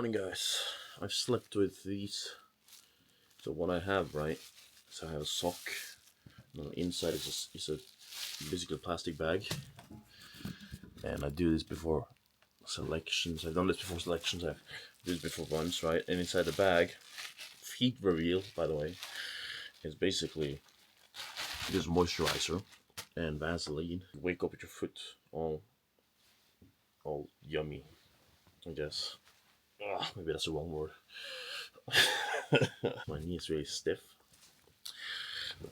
morning, guys. I've slept with these. So what I have, right? So I have a sock. And the inside is basically a plastic bag. And I do this before selections. I've done this before selections. I've done this before runs, right? And inside the bag, feet reveal, by the way, is basically this moisturizer and Vaseline. You wake up with your foot all yummy, I guess. Maybe that's the wrong word. My knee is really stiff.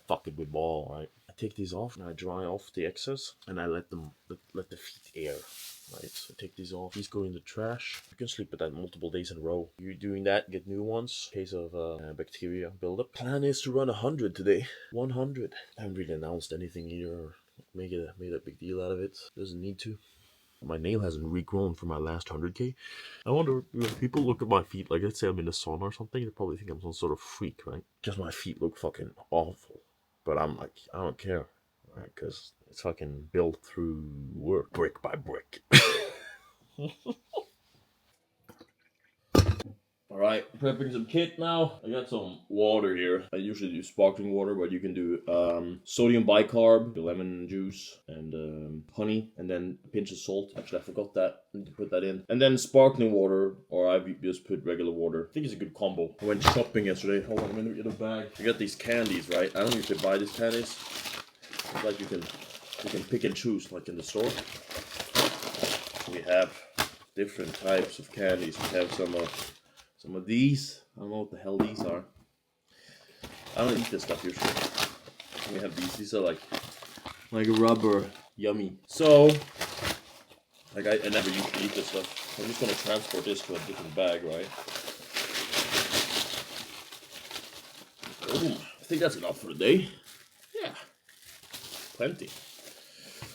Fuck it with ball, right? I take these off and I dry off the excess and I let the feet air. Right, so take these off. These go in the trash. You can sleep with that multiple days in a row. You're doing that, get new ones in case of bacteria buildup. Plan is to run 100 today. 100. I haven't really announced anything either or made a big deal out of it. Doesn't need to. My nail hasn't regrown from my last 100k. I wonder if people look at my feet, like let's say I'm in the sauna or something, they probably think I'm some sort of freak, right? Because my feet look fucking awful. But I'm like, I don't care, right? Because it's fucking built through work, brick by brick. Alright, prepping some kit now. I got some water here. I usually do sparkling water, but you can do sodium bicarb, lemon juice, and honey, and then a pinch of salt. Actually, I forgot that. I need to put that in. And then sparkling water, or I just put regular water. I think it's a good combo. I went shopping yesterday. Hold on, I'm gonna get a bag. I got these candies, right? I don't usually buy these candies. It's like you can pick and choose, like in the store. We have different types of candies. We have some of these. I don't know what the hell these are. I don't eat this stuff usually. We have these. These are like rubber, yummy. So, like I never usually eat this stuff. I'm just gonna transport this to a different bag, right? Boom. I think that's enough for the day. Yeah, plenty.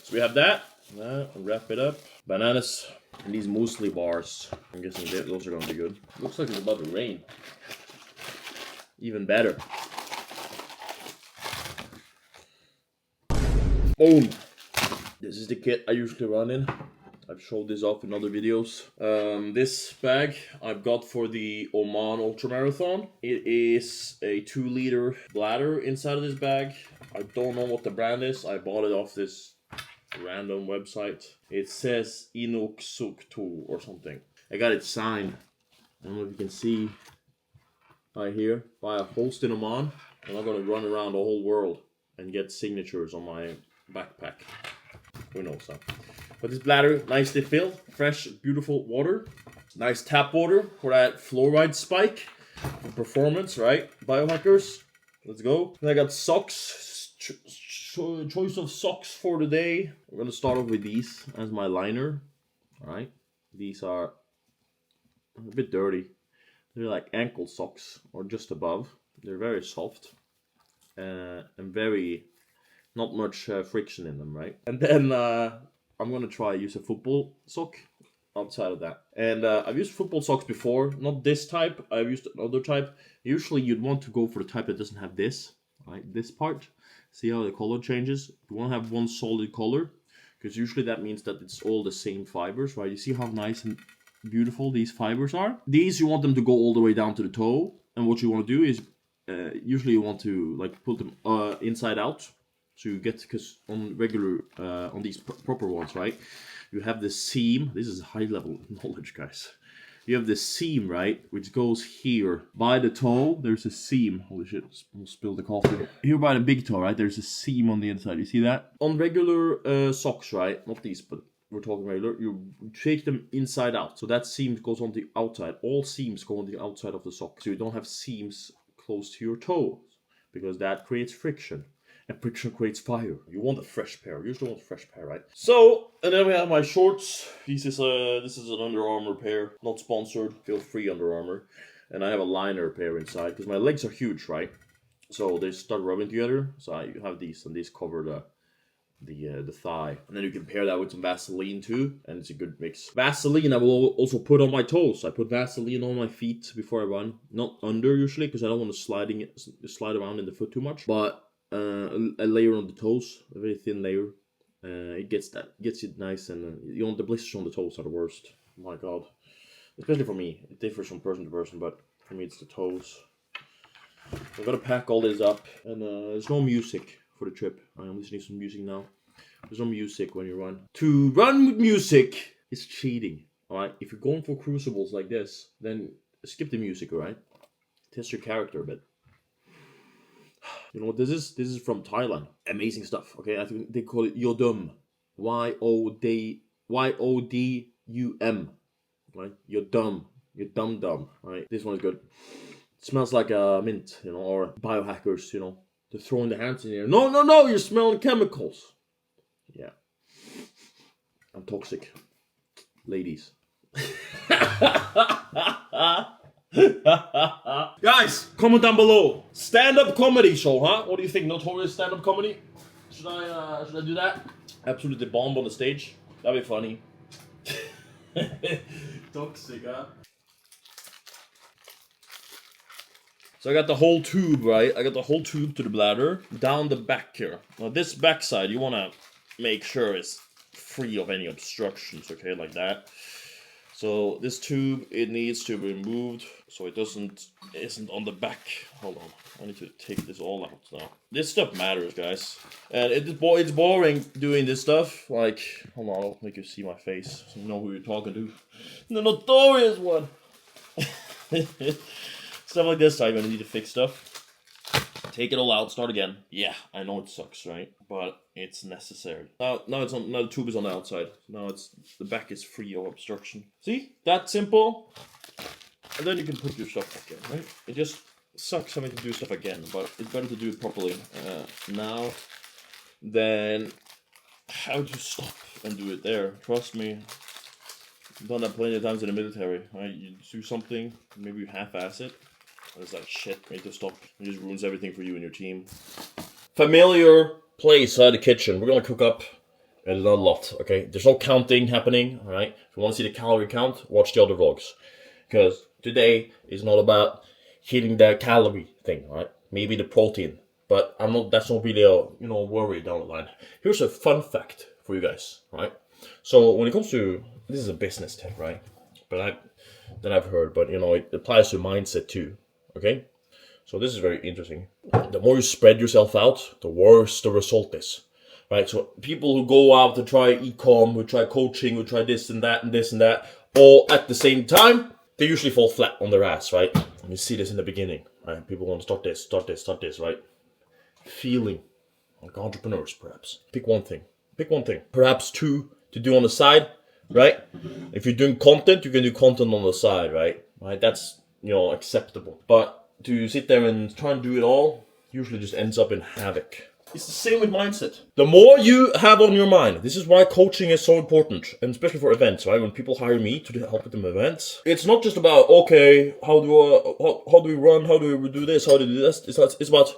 So we have that. I'll wrap it up. Bananas. And these muesli bars. I'm guessing those are going to be good. Looks like it's about to rain. Even better. Boom! This is the kit I usually run in. I've showed this off in other videos. This bag I've got for the Oman Ultra Marathon. It is a 2-liter bladder inside of this bag. I don't know what the brand is. I bought it off this random website. It says Inuksuktu or something. I got it signed. I don't know if you can see right here by a host in Oman. I'm not gonna run around the whole world and get signatures on my backpack. Who knows that? But this bladder, nicely filled, fresh, beautiful water. Nice tap water for that fluoride spike for performance, right? Biohackers, let's go. And I got socks. Choice of socks for the day. We're gonna start off with these as my liner. Alright, these are a bit dirty. They're like ankle socks or just above. They're very soft and very not much friction in them, right? And then I'm gonna try use a football sock outside of that. And I've used football socks before, not this type. I've used another type. Usually you'd want to go for the type that doesn't have this, right? This part. See how the color changes? You want to have one solid color, because usually that means that it's all the same fibers, right? You see how nice and beautiful these fibers are? These, you want them to go all the way down to the toe, and what you want to do is, usually you want to like put them inside out, so you get, because on regular, on these proper ones, right? You have the seam. This is high level knowledge, guys. You have the seam, right, which goes here. By the toe, there's a seam. Holy shit, I'll spill the coffee. Here by the big toe, right, there's a seam on the inside. You see that? On regular socks, right, not these, but we're talking regular, you take them inside out. So that seam goes on the outside. All seams go on the outside of the sock. So you don't have seams close to your toes, because that creates friction. And friction creates fire. You want a fresh pair. You usually want a fresh pair, right? So, and then we have my shorts. This is an Under Armour pair. Not sponsored. Feel free, Under Armour. And I have a liner pair inside, because my legs are huge, right? So they start rubbing together. So I have these, and these cover the thigh. And then you can pair that with some Vaseline too, and it's a good mix. Vaseline I will also put on my toes. I put Vaseline on my feet before I run. Not under usually, because I don't want to slide around in the foot too much. But a layer on the toes, a very thin layer. It gets it nice, and you know, the blisters on the toes are the worst. Oh my god, Especially for me. It differs from person to person, but for me it's the toes. I'm gonna pack all this up, and there's no music for the trip. I'm listening to some music now. There's no music when you run. To run with music is cheating, alright? If you're going for crucibles like this, then skip the music, alright? Test your character a bit. You know what this is? This is from Thailand. Amazing stuff, okay? I think they call it Yodum. Yodum. Right? You're dumb. You're dumb, right? This one is good. It smells like mint, you know, or biohackers, you know. They're throwing their hands in the air. No, you're smelling chemicals. Yeah. I'm toxic. Ladies. Guys, comment down below. Stand-up comedy show, huh? What do you think? Notorious stand-up comedy? Should I do that? Absolutely bomb on the stage. That'd be funny. Toxic, huh? So I got the whole tube, right? I got the whole tube to the bladder down the back here. Now this backside, you want to make sure it's free of any obstructions, okay, like that. So this tube, it needs to be removed so it isn't on the back. Hold on, I need to take this all out now. This stuff matters, guys, and it's boring doing this stuff. Like, hold on, I'll make you see my face so you know who you're talking to. The notorious one. Stuff like this, I'm gonna need to fix stuff. Take it all out, start again. Yeah, I know it sucks, right? But it's necessary. Now it's on. Now the tube is on the outside. Now the back is free of obstruction. See, that simple. And then you can put your stuff back in, right? It just sucks having to do stuff again, but it's better to do it properly now than how to stop and do it there. Trust me. I've done that plenty of times in the military. Right? You do something, maybe you half-ass it. It's like shit, you need to stop. It just ruins everything for you and your team. Familiar place, the kitchen. We're gonna cook up, and it's not a lot, okay? There's no counting happening, alright? If you want to see the calorie count, watch the other vlogs. Because today is not about hitting the calorie thing, alright? Maybe the protein. But that's not really a, worry down the line. Here's a fun fact for you guys, right? So when it comes to, this is a business tip, right? But I've heard, but it applies to mindset too. Okay, so this is very interesting. The more you spread yourself out, the worse the result is, right? So people who go out to try e-com, who try coaching, who try this and that and this and that, all at the same time, they usually fall flat on their ass, right? And you see this in the beginning, right? People want to start this, right? Feeling like entrepreneurs, perhaps. Pick one thing. Perhaps two to do on the side, right? If you're doing content, you can do content on the side, right? That's acceptable. But to sit there and try and do it all usually just ends up in havoc. It's the same with mindset. The more you have on your mind, this is why coaching is so important, and especially for events, right? When people hire me to help with them events, it's not just about, okay, how do we run, how do we do this, how do we do this? It's about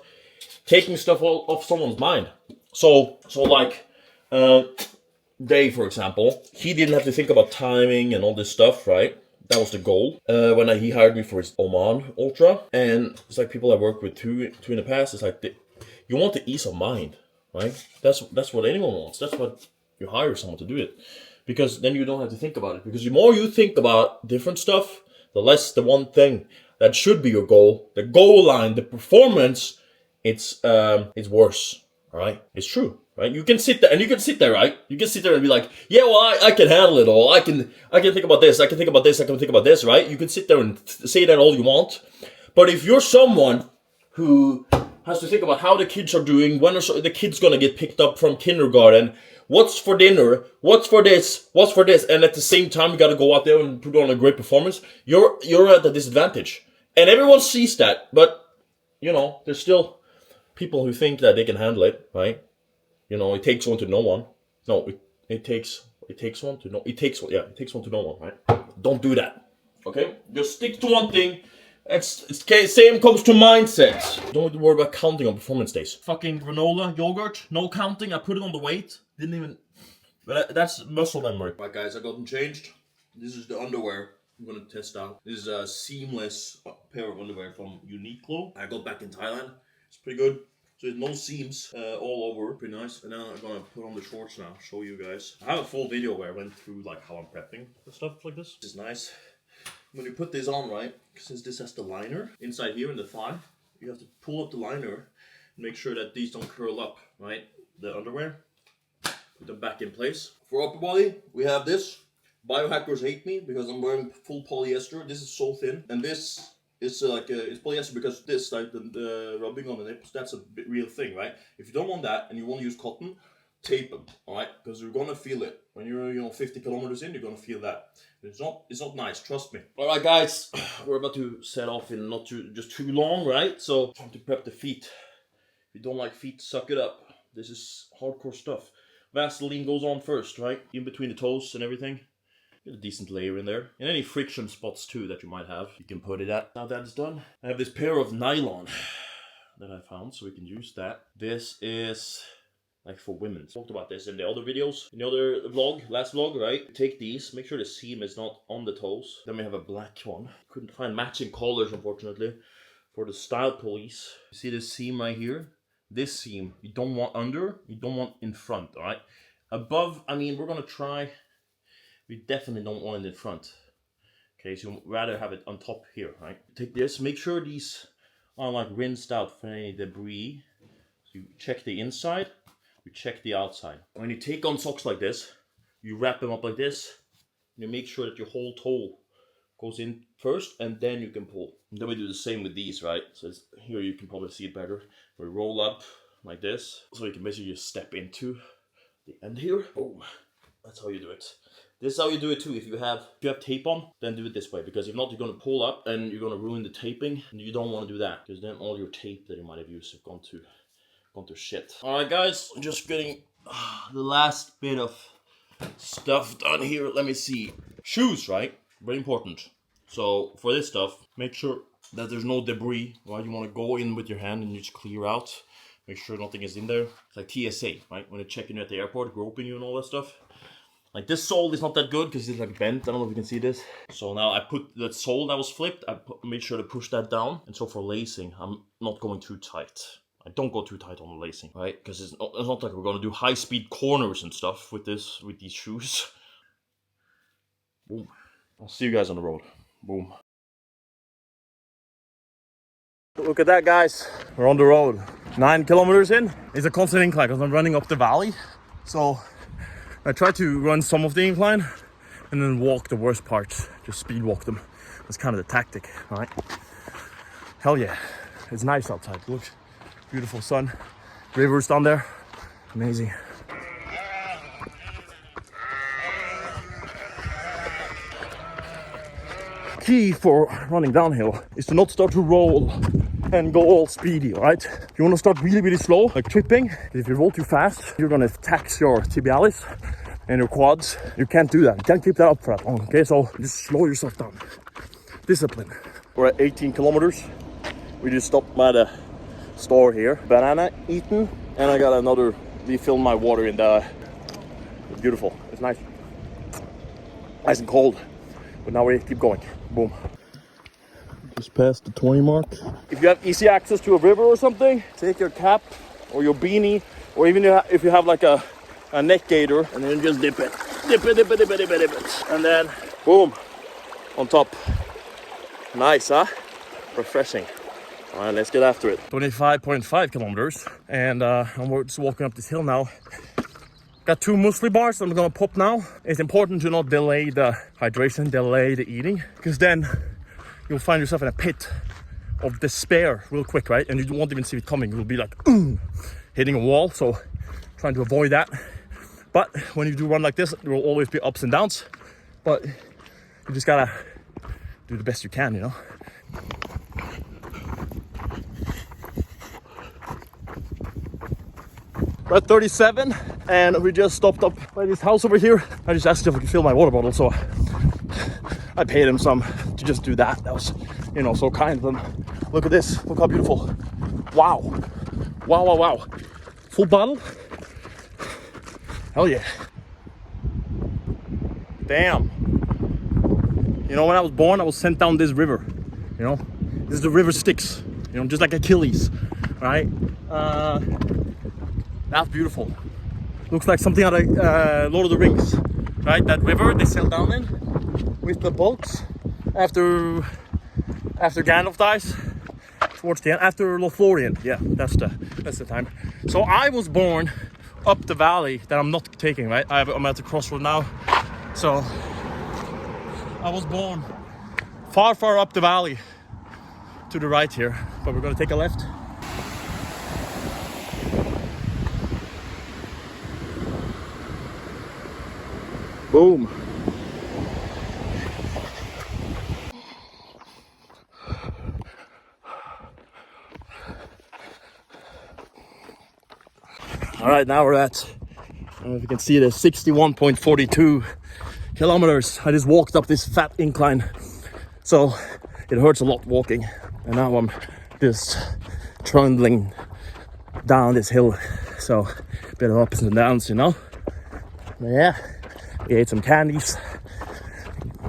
taking stuff off someone's mind. So like Dave, for example, he didn't have to think about timing and all this stuff, right? That was the goal when he hired me for his Oman Ultra. And it's like people I worked with too in the past. It's like you want the ease of mind, right? That's what anyone wants. That's what you hire someone to do it, because then you don't have to think about it. Because the more you think about different stuff, the less the one thing that should be your goal, the goal line, the performance, it's worse. All right, it's true. Right? You can sit there, right? You can sit there and be like, yeah, well, I can handle it all. I can think about this. I can think about this. I can think about this, right? You can sit there and say that all you want. But if you're someone who has to think about how the kids are doing, when are the kids going to get picked up from kindergarten, what's for dinner, what's for this, and at the same time, you got to go out there and put on a great performance, you're at a disadvantage. And everyone sees that, but, there's still people who think that they can handle it, right? It takes one to know one. No, it takes one to know. It takes one to know one, right? Don't do that. Okay? Just stick to one thing. It's same comes to mindset. Don't worry about counting on performance days. Fucking granola, yogurt, no counting. I put it on the weight. Didn't even. But that's muscle memory. Right, guys, I got them changed. This is the underwear I'm gonna test out. This is a seamless pair of underwear from Uniqlo. I got back in Thailand. It's pretty good. So there's no seams all over, pretty nice. And now I'm gonna put on the shorts now, show you guys. I have a full video where I went through like how I'm prepping for stuff like this. This is nice. when you put this on, right, since this has the liner inside here in the thigh, you have to pull up the liner and make sure that these don't curl up, right? The underwear, put them back in place. For upper body, we have this. Biohackers hate me because I'm wearing full polyester. This is so thin, and this is it's polyester because this, like the rubbing on the nips, that's a real thing, right? If you don't want that and you want to use cotton, tape them, all right? Because you're gonna feel it when you're 50 kilometers in. You're gonna feel that. It's not nice. Trust me. All right, guys, we're about to set off in not too long, right? So time to prep the feet. If you don't like feet, suck it up. This is hardcore stuff. Vaseline goes on first, right? In between the toes and everything. Get a decent layer in there. And any friction spots too that you might have, you can put it at. Now that's done, I have this pair of nylon that I found, so we can use that. This is like for women. Talked about this in the other videos, in the other vlog, last vlog, right? Take these, make sure the seam is not on the toes. Then we have a black one. Couldn't find matching colors, unfortunately, for the style police. You see this seam right here? This seam, you don't want under, you don't want in front, all right? Above, I mean, we're gonna try. We definitely don't want it in front. Okay, so you'd rather have it on top here, right? Take this, make sure these are like rinsed out for any debris. So you check the inside, you check the outside. When you take on socks like this, you wrap them up like this, and you make sure that your whole toe goes in first, and then you can pull. And then we do the same with these, right? So here you can probably see it better. We roll up like this, so you can basically just step into the end here. Boom. That's how you do it. This is how you do it too. If you have tape on, then do it this way. Because if not, you're going to pull up and you're going to ruin the taping. And you don't want to do that. Because then all your tape that you might have used have gone to shit. Alright guys, I'm just getting the last bit of stuff done here. Let me see. Shoes, right? Very important. So for this stuff, make sure that there's no debris. Right? You want to go in with your hand and you just clear out. Make sure nothing is in there. It's like TSA, right? When they're checking you at the airport, groping you and all that stuff. Like this sole is not that good because it's like bent. I don't know if you can see this. So now I put the sole that was flipped, made sure to push that down. And so for lacing, I'm not going too tight. I don't go too tight on the lacing, right? Because it's not like we're going to do high-speed corners and stuff with these shoes. Boom. I'll see you guys on the road. Boom. Look at that, guys. We're on the road. 9 kilometers in. It's a constant incline because I'm running up the valley. So I try to run some of the incline and then walk the worst parts. Just speed walk them. That's kind of the tactic, right? Hell yeah. It's nice outside. Look, beautiful sun. Rivers down there. Amazing. Key for running downhill is to not start to roll and go all speedy, right? You want to start really, really slow, like tripping. If you roll too fast, you're going to tax your tibialis and your quads. You can't do that. You can't keep that up for that long, okay? So just slow yourself down. Discipline. We're at 18 kilometers. We just stopped by the store here. Banana eaten, and I got another, refilled my water in the, it's beautiful. It's nice. Nice and cold. But now we keep going. Boom. Just past the 20 mark. If you have easy access to a river or something, take your cap or your beanie, or even if you have like a neck gaiter, and then just dip it. Dip it, dip it, dip it, dip it, dip it. And then, boom, on top. Nice, huh? Refreshing. All right, let's get after it. 25.5 kilometers, and I'm just walking up this hill now. Got 2 muesli bars I'm gonna pop now. It's important to not delay the hydration, delay the eating, because then you'll find yourself in a pit of despair real quick, right? And you won't even see it coming. You'll be like, hitting a wall. So trying to avoid that. But when you do run like this, there will always be ups and downs. But you just gotta do the best you can, you know? We're at 37, and we just stopped up by this house over here. I just asked if I could fill my water bottle, so I paid him some to just do that. That was, you know, so kind of him. Look at this. Look how beautiful. Wow. Wow, wow, wow. Full bottle. Hell yeah. Damn. You know, when I was born, I was sent down this river. You know, this is the river Styx. You know, just like Achilles, right? That's beautiful. Looks like something out of Lord of the Rings, right? That river they sail down in with the boats. after Gandalf dies, towards the end, after Lothlorien. Yeah, that's the time. So I was born up the valley that I'm not taking, right? I'm at the crossroad now. So I was born far up the valley to the right here, but we're gonna take a left. Boom. All right, now we're at, I don't know if you can see it, 61.42 kilometers. I just walked up this fat incline, so it hurts a lot walking. And now I'm just trundling down this hill. So a bit of ups and downs, you know. But yeah, we ate some candies.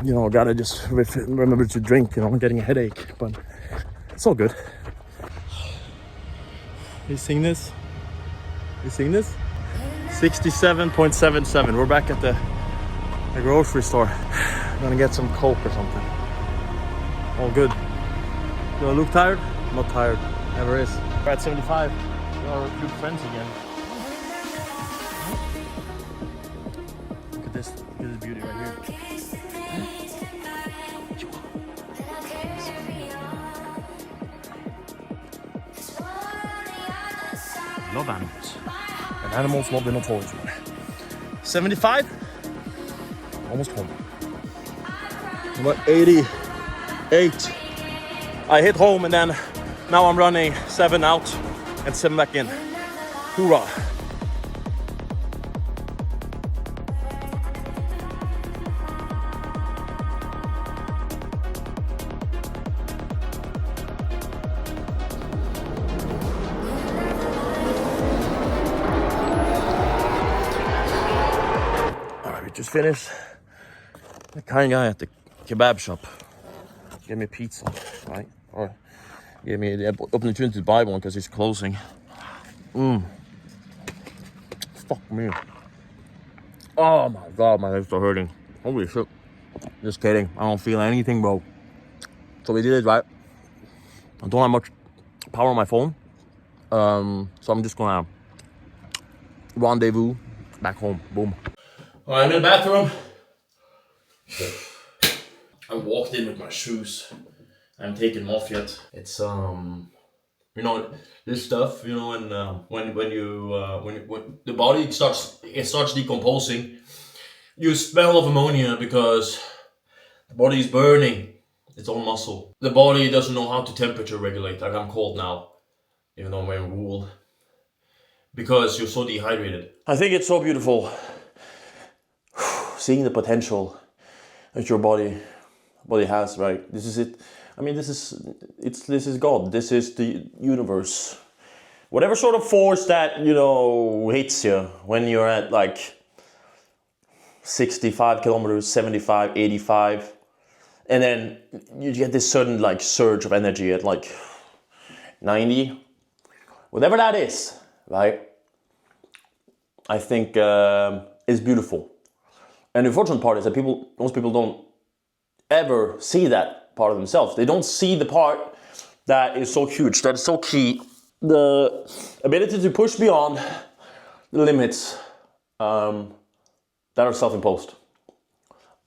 You know, gotta just remember to drink, you know, I'm getting a headache, but it's all good. You seeing this? You seeing this? 67.77. We're back at the grocery store. I'm gonna get some Coke or something. All good. Do I look tired? I'm not tired. Never is. We're at 75. We are good friends again. Look at this. Look at this beauty right here. Love animals. And animals love the toys. 75. Almost home. About 88. I hit home and then now I'm running 7 out and 7 back in. Hoorah. Alright, we just finished. The kind guy at the kebab shop gave me pizza, right? Or gave me the opportunity to buy one because it's closing. Fuck me. Oh my god, my legs are hurting. Holy shit. Just kidding. I don't feel anything, bro. So we did it, right? I don't have much power on my phone. So I'm just gonna rendezvous back home. Boom. Alright, I'm in the bathroom. I walked in with my shoes. I haven't taken them off yet. It's you know, this stuff, you know, when the body starts decomposing, you smell of ammonia because the body is burning its own muscle. The body doesn't know how to temperature regulate. Like I'm cold now, even though I'm wearing wool, because you're so dehydrated. I think it's so beautiful seeing the potential that your body has, right? This is it. I mean, this is God. This is the universe. Whatever sort of force that, you know, hits you when you're at like 65 kilometers, 75, 85, and then you get this sudden like surge of energy at like 90, whatever that is, right? I think is beautiful. And the unfortunate part is that most people don't ever see that part of themselves. They don't see the part that is so huge, that is so key. The ability to push beyond the limits that are self-imposed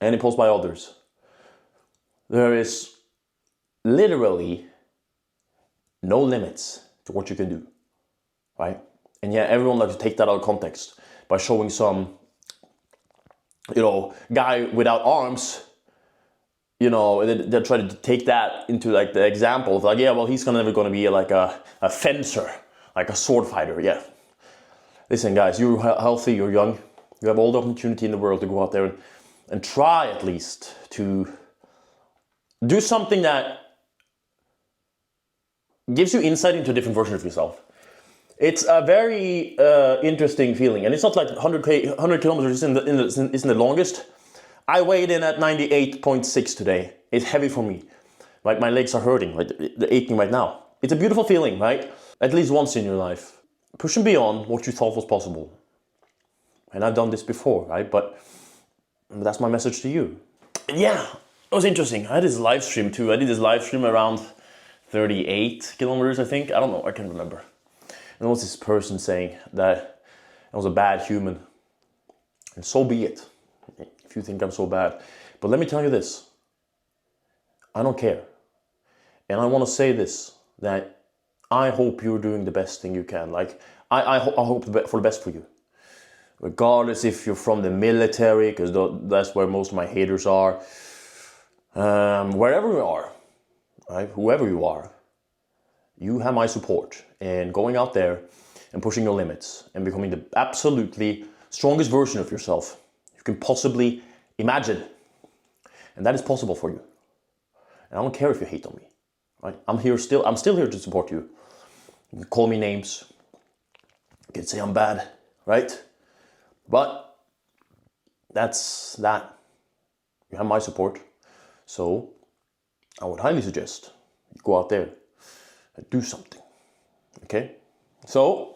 and imposed by others. There is literally no limits to what you can do, right? And yet everyone likes to take that out of context by showing some, you know, guy without arms. You know, they're trying to take that into like the example of like, yeah, well, he's never going to be like a fencer, like a sword fighter. Yeah. Listen, guys, you're healthy, you're young, you have all the opportunity in the world to go out there and try at least to do something that gives you insight into a different version of yourself. It's a very interesting feeling, and it's not like 100 kilometers isn't the longest. I weighed in at 98.6 today. It's heavy for me. Like my legs are hurting, like they're aching right now. It's a beautiful feeling, right? At least once in your life. Pushing beyond what you thought was possible. And I've done this before, right? But that's my message to you. And yeah, was interesting. I had this live stream too. I did this live stream around 38 kilometers, I think. I don't know, I can't remember. And there was this person saying that I was a bad human. And so be it, if you think I'm so bad. But let me tell you this. I don't care. And I want to say this, that I hope you're doing the best thing you can. Like, I hope for the best for you. Regardless if you're from the military, because that's where most of my haters are. Wherever you are, right? Whoever you are, you have my support. And going out there and pushing your limits and becoming the absolutely strongest version of yourself you can possibly imagine. And that is possible for you. And I don't care if you hate on me. Right? I'm still here to support you. You can call me names. You can say I'm bad, right? But that's that. You have my support. So I would highly suggest you go out there and do something. Okay? So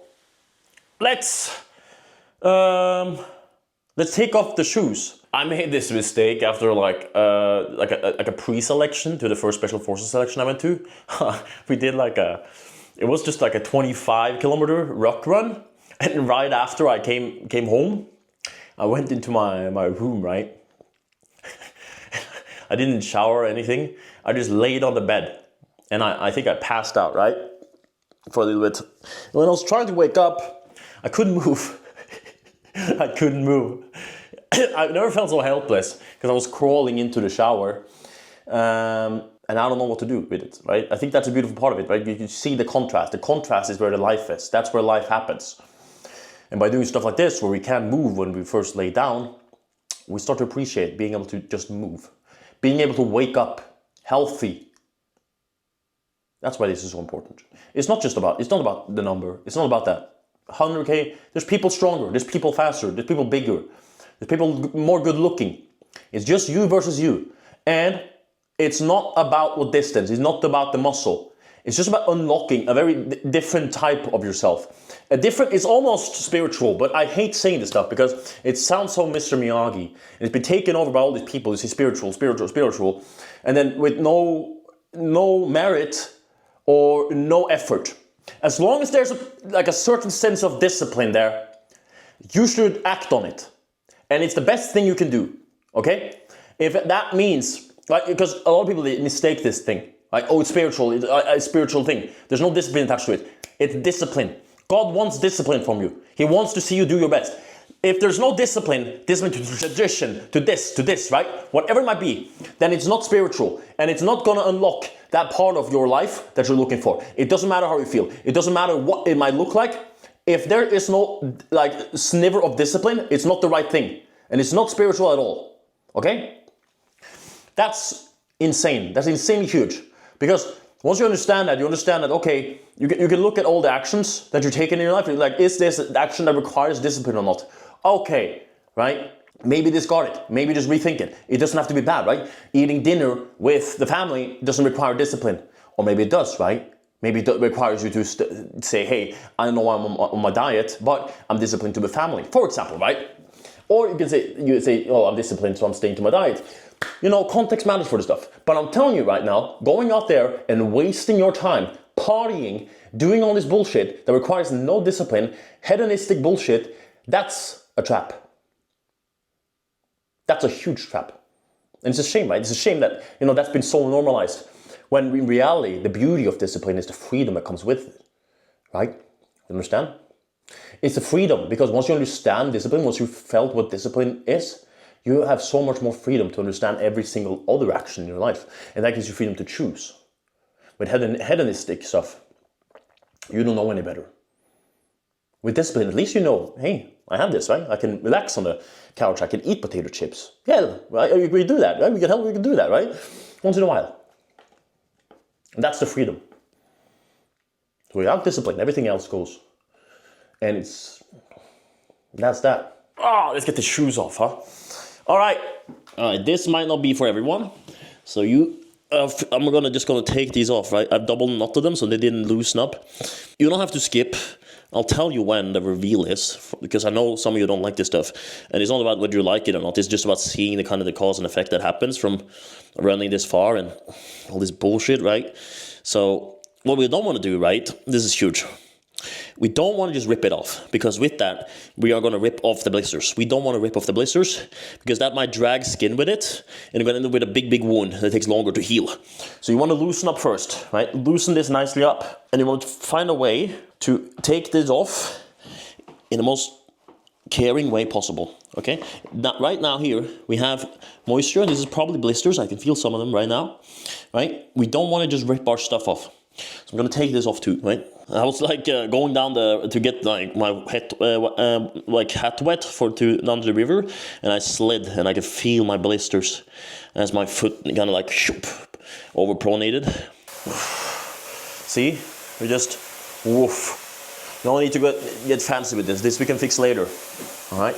let's take off the shoes. I made this mistake after like a pre-selection to the first Special Forces selection I went to. We did it was just like a 25 kilometer ruck run. And right after I came home, I went into my room, right? I didn't shower or anything. I just laid on the bed. And I think I passed out, right? For a little bit. When I was trying to wake up, I couldn't move. I couldn't move. I've never felt so helpless because I was crawling into the shower. And I don't know what to do with it, right? I think that's a beautiful part of it, right? You see the contrast. The contrast is where the life is. That's where life happens. And by doing stuff like this, where we can't move when we first lay down, we start to appreciate being able to just move. Being able to wake up healthy. That's why this is so important. It's not about the number. It's not about that. 100K, there's people stronger, there's people faster, there's people bigger, there's people more good looking. It's just you versus you. And it's not about what distance, it's not about the muscle. It's just about unlocking a very different type of yourself. It's almost spiritual, but I hate saying this stuff because it sounds so Mr. Miyagi. And it's been taken over by all these people who say spiritual. And then with no merit or no effort. As long as there's a certain sense of discipline there, you should act on it. And it's the best thing you can do, okay? If that means, because a lot of people, they mistake this thing. Like, oh, it's spiritual, it's a spiritual thing. There's no discipline attached to it. It's discipline. God wants discipline from you. He wants to see you do your best. If there's no discipline to tradition, to this, right? Whatever it might be, then it's not spiritual. And it's not gonna unlock that part of your life that you're looking for. It doesn't matter how you feel. It doesn't matter what it might look like. If there is no sniver of discipline, it's not the right thing. And it's not spiritual at all. Okay? That's insane. That's insanely huge. Because once you understand that, okay, you can look at all the actions that you're taking in your life. Like, is this an action that requires discipline or not? Okay, right? Maybe discard it. Maybe just rethink it. It doesn't have to be bad, right? Eating dinner with the family doesn't require discipline. Or maybe it does, right? Maybe it requires you to say, hey, I know I'm on my diet, but I'm disciplined to the family, for example, right? Or you can say, oh, I'm disciplined, so I'm staying to my diet. Context matters for this stuff. But I'm telling you right now, going out there and wasting your time, partying, doing all this bullshit that requires no discipline, hedonistic bullshit, that's a trap. That's a huge trap. And it's a shame, right? It's a shame that, that's been so normalized. When in reality, the beauty of discipline is the freedom that comes with it, right? You understand? It's the freedom, because once you understand discipline, once you've felt what discipline is, you have so much more freedom to understand every single other action in your life. And that gives you freedom to choose. With hedonistic stuff, you don't know any better. With discipline, at least hey, I have this, right? I can relax on the couch, I can eat potato chips. Yeah, right? We do that, right? We can do that, right? Once in a while. And that's the freedom. So without discipline, everything else goes. And that's that. Oh, let's get the shoes off, huh? All right, this might not be for everyone. So I'm just gonna take these off, right? I've double knotted them so they didn't loosen up. You don't have to skip. I'll tell you when the reveal is, because I know some of you don't like this stuff, and it's not about whether you like it or not. It's just about seeing the kind of the cause and effect that happens from running this far and all this bullshit, right? So what we don't want to do, right? This is huge. We don't want to just rip it off, because with that, we are going to rip off the blisters. We don't want to rip off the blisters, because that might drag skin with it, and you're going to end up with a big wound that takes longer to heal. So you want to loosen up first, right? Loosen this nicely up, and you want to find a way to take this off in the most caring way possible, okay? Now, right now here, we have moisture. This is probably blisters. I can feel some of them right now, right? We don't want to just rip our stuff off. So I'm gonna take this off too, right? I was like going down to get like my hat wet down to the river, and I slid, and I could feel my blisters as my foot kind of like overpronated. See, we just woof. You don't need to get fancy with this. This we can fix later. All right.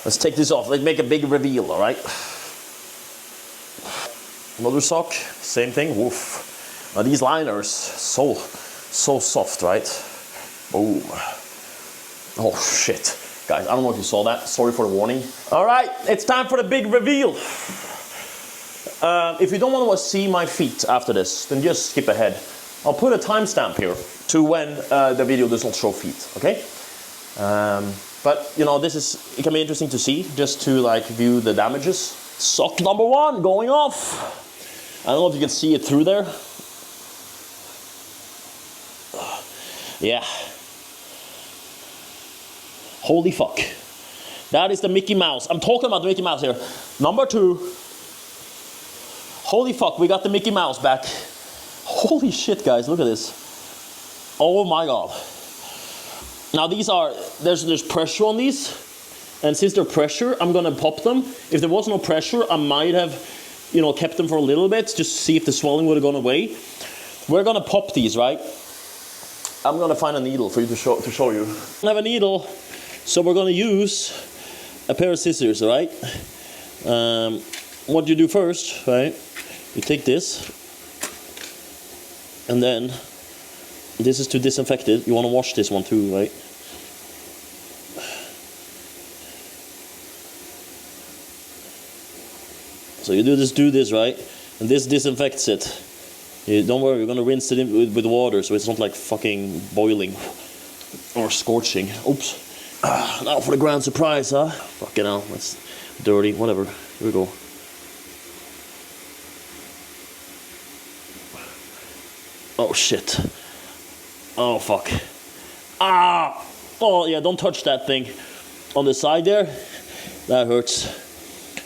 Let's take this off. Let's make a big reveal. All right. Another sock, same thing. Woof. Now these liners, so soft, right? Boom. Oh shit. Guys, I don't know if you saw that. Sorry for the warning. All right, it's time for the big reveal. If you don't want to see my feet after this, then just skip ahead. I'll put a timestamp here to when the video does not show feet, okay? But, you know, it can be interesting to see, just to like view the damages. Sock number 1 going off. I don't know if you can see it through there. Yeah. Holy fuck. That is the Mickey Mouse. I'm talking about the Mickey Mouse here. Number 2. Holy fuck, we got the Mickey Mouse back. Holy shit, guys, look at this. Oh my god. Now these are, there's pressure on these. And since they're pressure, I'm gonna pop them. If there was no pressure, I might have, you know, kept them for a little bit, just to see if the swelling would have gone away. We're gonna pop these, right? I'm gonna find a needle for you to show you. I have a needle, so we're gonna use a pair of scissors, all right? What you do first, right? You take this, and then this is to disinfect it. You wanna wash this one too, right? So you do this, right? And this disinfects it. Don't worry, we're gonna rinse it in with water, so it's not like fucking boiling or scorching. Oops. Now for the grand surprise, huh? Fucking hell, that's dirty. Whatever. Here we go. Oh shit. Oh fuck. Ah! Oh yeah, don't touch that thing on the side there. That hurts.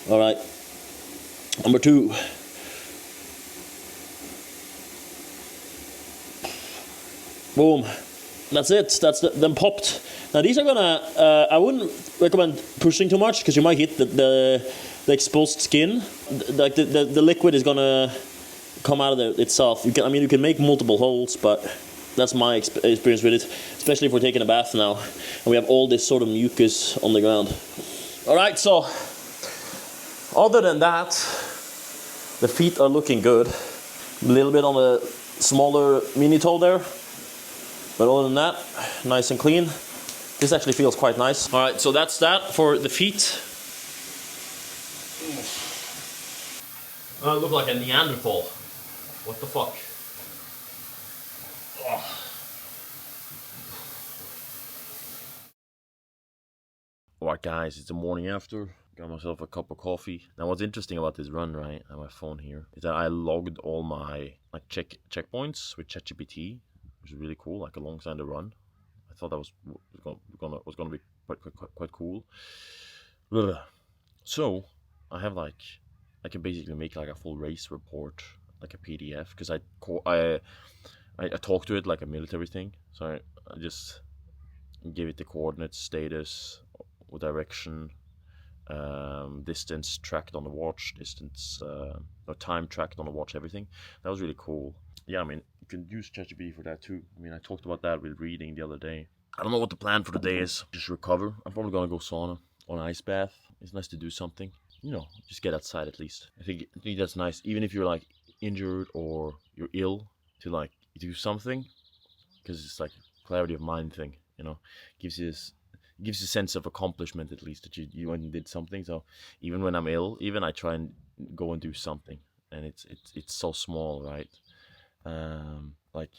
All right. Number 2. Boom. That's it. That's them popped. Now these are gonna. I wouldn't recommend pushing too much, because you might hit the exposed skin. Like the liquid is gonna come out of it itself. You can make multiple holes, but that's my experience with it. Especially if we're taking a bath now, and we have all this sort of mucus on the ground. All right. So other than that, the feet are looking good. A little bit on the smaller mini toe there. But other than that, nice and clean. This actually feels quite nice. All right, so that's that for the feet. I look like a Neanderthal. What the fuck? Oh. Alright guys, it's the morning after. Got myself a cup of coffee. Now what's interesting about this run, right, on my phone here, is that I logged all my checkpoints with ChatGPT, which is really cool, like alongside the run. I thought that was gonna be quite cool. So I have I can basically make like a full race report, like a PDF, because I talked to it like a military thing. So I just gave it the coordinates, status, direction, distance tracked on the watch, time tracked on the watch, everything. That was really cool. Yeah, I mean, you can use ChatGPT for that too. I mean, I talked about that with reading the other day. I don't know what the plan for today is. Just recover. I'm probably gonna go sauna or an ice bath. It's nice to do something. You know, just get outside at least. I think that's nice. Even if you're like injured or you're ill, to like do something, because it's like clarity of mind thing. Gives you a sense of accomplishment, at least, that you went and did something. So even when I'm ill, even I try and go and do something, and it's so small, right? Like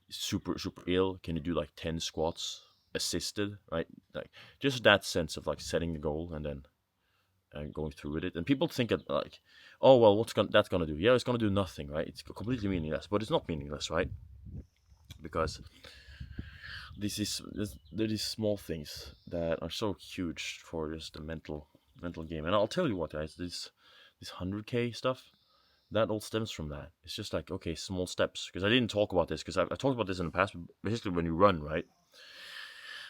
super ill, can you do like 10 squats assisted, right? Like just that sense of like setting the goal and then going through with it. And people think that like, oh well, that's gonna do? Yeah, it's gonna do nothing, right? It's completely meaningless, but it's not meaningless, right? Because there are these small things that are so huge for just the mental game. And I'll tell you what, guys, this 100K stuff, that all stems from that. It's just like, okay, small steps. Because I didn't talk about this, because I talked about this in the past. But basically, when you run, right?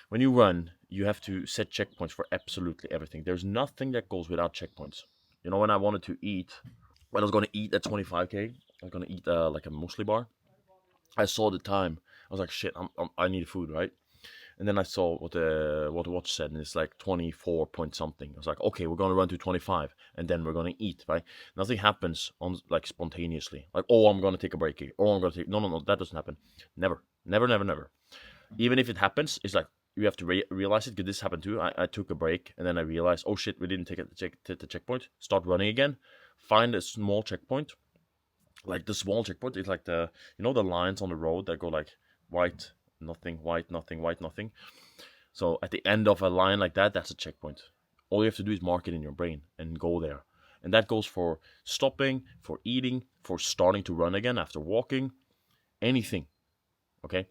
When you run, you have to set checkpoints for absolutely everything. There's nothing that goes without checkpoints. When I wanted to eat, when I was going to eat at 25K, I was going to eat like a muesli bar. I saw the time. I was like, shit, I need food, right? And then I saw what the watch said, and it's like 24 point something. I was like, okay, we're gonna run to 25, and then we're gonna eat, right? Nothing happens on like spontaneously. Like, oh, I'm gonna take a break here. Oh, I'm gonna take no, that doesn't happen. Never. Even if it happens, it's like you have to realize it. Because this happened too. I took a break, and then I realized, oh shit, we didn't take the checkpoint. Start running again. Find a small checkpoint. Like the small checkpoint is like the the lines on the road that go like white, nothing, white, nothing, white, nothing. So at the end of a line like that, that's a checkpoint. All you have to do is mark it in your brain and go there. And that goes for stopping, for eating, for starting to run again after walking, anything. Okay?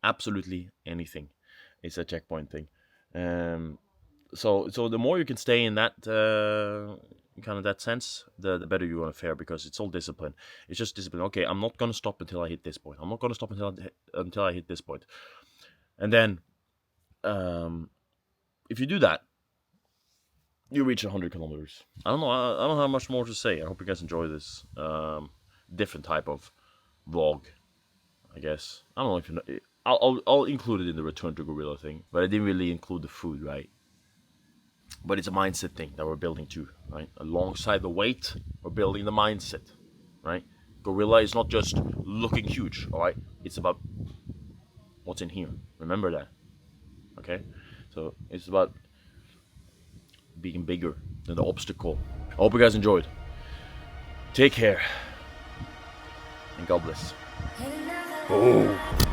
Absolutely anything. It's a checkpoint thing. So the more you can stay in that kind of that sense, the better you're gonna fare, because it's all discipline. It's just discipline. Okay, I'm not gonna stop until I hit this point. I'm not gonna stop until I hit this point. And then, if you do that, you reach 100 kilometers. I don't know. I don't have much more to say. I hope you guys enjoy this different type of vlog. I guess I don't know if you know. I'll include it in the return to gorilla thing, but I didn't really include the food, right? But it's a mindset thing that we're building too, right? Alongside the weight, we're building the mindset, right? Gorilla is not just looking huge, all right? It's about what's in here. Remember that, okay? So it's about being bigger than the obstacle. I hope you guys enjoyed. Take care, and God bless. Oh.